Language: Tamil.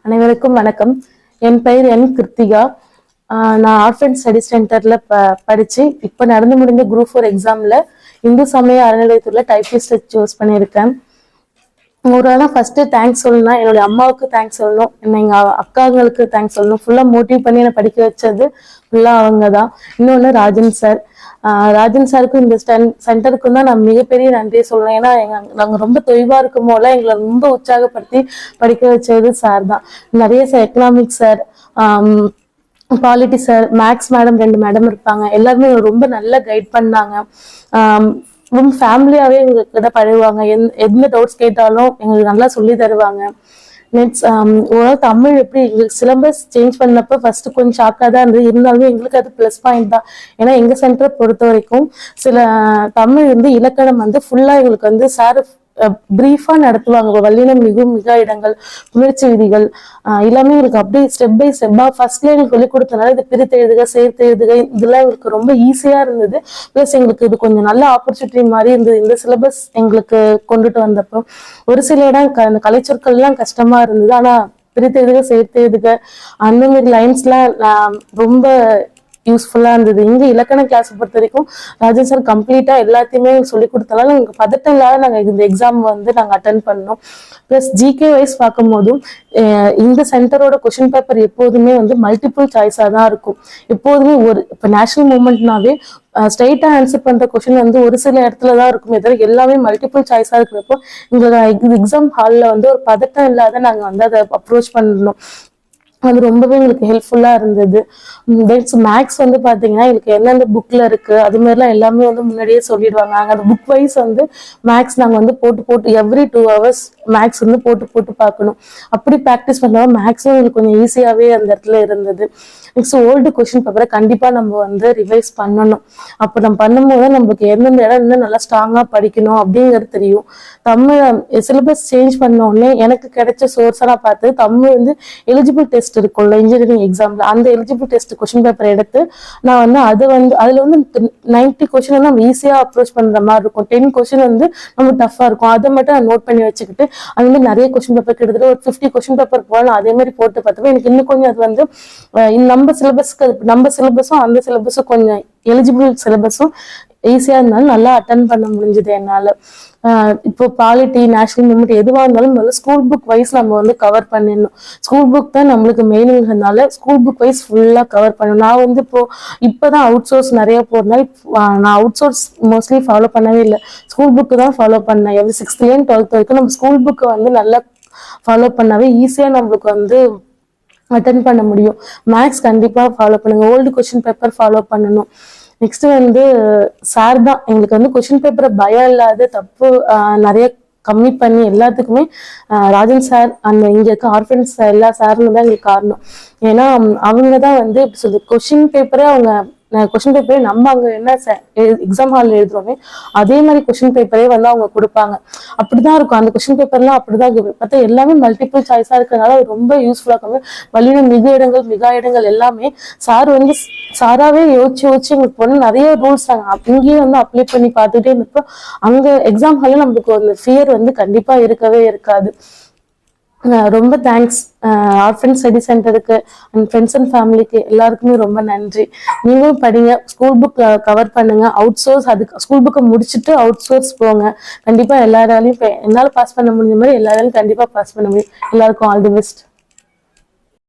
அனைவருக்கும் வணக்கம். என் பெயர் என் கிருத்திகா. நான் ஆர்ஃபன் ஸ்டடி சென்டர்ல படிச்சு இப்போ நடந்து முடிஞ்ச குரூப் 4 எக்ஸாம்ல இந்து சமய அறநிலையத்துறையில டைப்பிஸ்ட் சூஸ் பண்ணியிருக்கேன். ஒரு ஃபர்ஸ்ட் தேங்க்ஸ் சொல்லணும், என்னுடைய அம்மாவுக்கு தேங்க்ஸ் சொல்லணும், எங்க அக்காங்களுக்கு தேங்க்ஸ் சொல்லணும். ஃபுல்லா மோட்டிவ் பண்ணி என்னை படிக்க வச்சது ஃபுல்லா அவங்க தான். இன்னொன்னு ராஜன் சார். ராஜன் சாருக்கும் இந்த சென்டருக்கும் தான் நான் மிகப்பெரிய நன்றியை சொல்லணும். ஏன்னா நாங்க ரொம்ப தொய்வா இருக்கும் போல எங்களை ரொம்ப உற்சாகப்படுத்தி படிக்க வச்சது சார் தான். நிறைய economics sir, polity sir, maths madam 2 madam இருப்பாங்க. எல்லாருமே ரொம்ப நல்லா கைட் பண்ணாங்க. ரொம்ப ஃபேமிலியாவே எங்ககிட்ட பழகுவாங்க. எந்த டவுட்ஸ் கேட்டாலும் எங்களுக்கு நல்லா சொல்லி தருவாங்க. நெக்ஸ்ட் ஓரளவு தமிழ் எப்படி எங்களுக்கு சிலபஸ் சேஞ்ச் பண்ணப்ப ஃபர்ஸ்ட் கொஞ்சம் ஷாக்காக தான் இருந்தது. இருந்தாலும் எங்களுக்கு அது ப்ளஸ் பாயிண்ட் தான். ஏன்னா எங்க சென்டரை பொறுத்த வரைக்கும் சில தமிழ் இலக்கணம் ஃபுல்லா எங்களுக்கு சார் பிரீஃபா நடத்துவாங்க. வல்லினம் மிகும் மிக இடங்கள், புணர்ச்சி விதிகள் எல்லாமே எங்களுக்கு அப்படியே ஸ்டெப் பை ஸ்டெப்பா ஃபர்ஸ்ட்ல எங்களுக்கு சொல்லிக் கொடுத்தனால இது பிரித்து எழுதுக, சேர்த்து எழுதுக, இதெல்லாம் எங்களுக்கு ரொம்ப ஈஸியா இருந்தது. பிளஸ் எங்களுக்கு இது கொஞ்சம் நல்ல ஆப்பர்ச்சுனிட்டி மாதிரி இருந்தது. இந்த சிலபஸ் எங்களுக்கு கொண்டுட்டு வந்தப்போ ஒரு சில இடம் அந்த கலைச்சொற்கள் எல்லாம் கஷ்டமா இருந்தது. ஆனா பிரித்து எழுதுக, சேர்த்து எழுதுக, அந்த மாதிரி லைன்ஸ்லாம் ரொம்ப யூஸ்ஃபுல்லா இருந்தது. இங்க இலக்கண கிளாஸ் பொறுத்த வரைக்கும் ராஜன் சார் கம்ப்ளீட்டா எல்லாத்தையுமே சொல்லி கொடுத்தனால எங்களுக்கு பதட்டம் இல்லாத நாங்க இந்த எக்ஸாம் நாங்க அட்டென்ட் பண்ணோம். பிளஸ் ஜிகே வைஸ் பார்க்கும் போதும் இந்த சென்டரோட கொஸ்டின் பேப்பர் எப்போதுமே மல்டிபிள் சாய்ஸா தான் இருக்கும். எப்போதுமே இப்ப நேஷனல் மூவ்மெண்ட்னாவே ஸ்ட்ரெயிட்டா ஆன்சர் பண்ற கொஸ்டின் ஒரு சில இடத்துலதான் இருக்கும். எதாவது எல்லாமே மல்டிபிள் சாய்ஸா இருக்கிறப்போ எங்களுக்கு எக்ஸாம் ஹால்ல ஒரு பதட்டம் இல்லாத நாங்க அதை அப்ரோச் பண்ணணும். அது ரொம்பவே எங்களுக்கு ஹெல்ப்ஃபுல்லா இருந்தது. மேக்ஸ் பாத்தீங்கன்னா எங்களுக்கு எந்தெந்த புக்ல இருக்கு அது மாதிரிலாம் எல்லாமே முன்னாடியே சொல்லிடுவாங்க. அந்த புக் வைஸ் மேக்ஸ் நாங்க போட்டு எவ்ரி 2 hours மேக்ஸ் போட்டு பார்க்கணும். அப்படி ப்ராக்டிஸ் பண்ணா மேக்ஸும் எங்களுக்கு கொஞ்சம் ஈஸியாவே அந்த இடத்துல இருந்தது. நெக்ஸ்ட் ஓல்டு கொஸ்டின் பேப்பரை கண்டிப்பா நம்ம ரிவைஸ் பண்ணணும். அப்போ நம்ம பண்ணும்போது நம்மளுக்கு எந்தெந்த இடம் இன்னும் நல்லா ஸ்ட்ராங்கா படிக்கணும் அப்படிங்கிறது தெரியும். தமிழ் சிலபஸ் சேஞ்ச் பண்ண உடனே எனக்கு கிடைச்ச சோர்ஸா பார்த்து தமிழ் எலிஜிபிள் டெஸ்ட் இருக்கும்ல இன்ஜினியரிங் எக்ஸாம்ல, அந்த எலிஜிபிள் டெஸ்ட் கொஸ்டின் பேப்பர் எடுத்து நான் அதுல 90 கொஸ்டின் நம்ம ஈஸியா அப்ரோச் பண்ற மாதிரி இருக்கும். 10 கொஸ்டின் நம்ம டஃபா இருக்கும். அதை மட்டும் நான் நோட் பண்ணி வச்சுக்கிட்டு அது நிறைய கொஸ்டின் பேப்பர் கிட்டத்தட்ட ஒரு 50 கொஸ்டின் பேப்பர் போகலாம். அதே மாதிரி போட்டு பார்த்தப்ப எனக்கு இன்னும் கொஞ்சம் அது நம்ம சிலபஸும் அந்த சிலபஸும் கொஞ்சம் எலிஜிபிள் சிலபஸும் ஈஸியா இருந்தாலும் நல்லா அட்டன் பண்ண முடிஞ்சது என்னால. இப்போ பாலிட்டி, நேஷனல் மூவ்மெண்ட் எதுவாக இருந்தாலும் முதல்ல ஸ்கூல் புக் வைஸ் நம்ம கவர் பண்ணிடணும். ஸ்கூல் புக் தான் நம்மளுக்கு மெயினுங்கிறதுனால ஸ்கூல் புக் வைஸ் ஃபுல்லா கவர் பண்ணணும். நான் இப்போதான் அவுட் சோர்ஸ் நிறைய போறதுனால நான் அவுட் சோர்ஸ் மோஸ்ட்லி ஃபாலோ பண்ணவே இல்லை. ஸ்கூல் புக்கு தான் ஃபாலோ பண்ணேன். எவ்ரி 6th and 12th வரைக்கும் நம்ம ஸ்கூல் புக்கை நல்லா ஃபாலோ பண்ணாவே ஈஸியா நம்மளுக்கு அட்டன் பண்ண முடியும். மேக்ஸ் கண்டிப்பா ஃபாலோ பண்ணுங்க. ஓல்டு கொஸ்டின் பேப்பர் ஃபாலோ பண்ணணும். நெக்ஸ்ட் சார் தான் எங்களுக்கு கொஸ்டின் பேப்பரை பயம் இல்லாத தப்பு நிறைய கம்மி பண்ணி எல்லாத்துக்குமே ராஜன் சார் இங்க இருக்க ஆர்ஃபன்ஸ் எல்லா சாரும் தான் எங்களுக்கு காரணம். ஏன்னா அவங்கதான் எப்படி சொல்றது கொஸ்டின் பேப்பரே கொஸ்டின் பேப்பரே நம்ம அங்க என்ன எக்ஸாம் ஹால்ல எழுதுறோமே அதே மாதிரி கொஸ்டின் பேப்பரே அவங்க கொடுப்பாங்க. அப்படிதான் இருக்கும். அந்த கொஸ்டின் பேப்பர்லாம் அப்படிதான் பார்த்தா எல்லாமே மல்டிபிள் சாய்ஸா இருக்கிறதுனால ரொம்ப யூஸ்ஃபுல்லா இருக்கும். வல்லினம் மிக இடங்கள் எல்லாமே சார் சாராவே யோசிச்சு எங்களுக்கு நிறைய ரூல்ஸ் இங்கேயே அப்ளை பண்ணி பார்த்துட்டே இருந்தப்போ அங்க எக்ஸாம் ஹால்ல நம்மளுக்கு ஒரு ஃபியர் கண்டிப்பா இருக்கவே இருக்காது. ரொம்ப தேங்க்ஸ் ஆர்ஃபன் ஸ்டடி சென்டருக்கு அண்ட் ஃப்ரெண்ட்ஸ் அண்ட் ஃபேமிலிக்கு எல்லாருக்குமே ரொம்ப நன்றி. நீங்களும் படிங்க, ஸ்கூல் புக் கவர் பண்ணுங்க. அவுட் சோர்ஸ் ஸ்கூல் புக்கை முடிச்சுட்டு அவுட் சோர்ஸ் போங்க. கண்டிப்பா எல்லாராலையும் என்னால பாஸ் பண்ண முடிஞ்ச மாதிரி எல்லாராலையும் கண்டிப்பா பாஸ் பண்ண முடியும். எல்லாருக்கும் ஆல் தி பெஸ்ட்.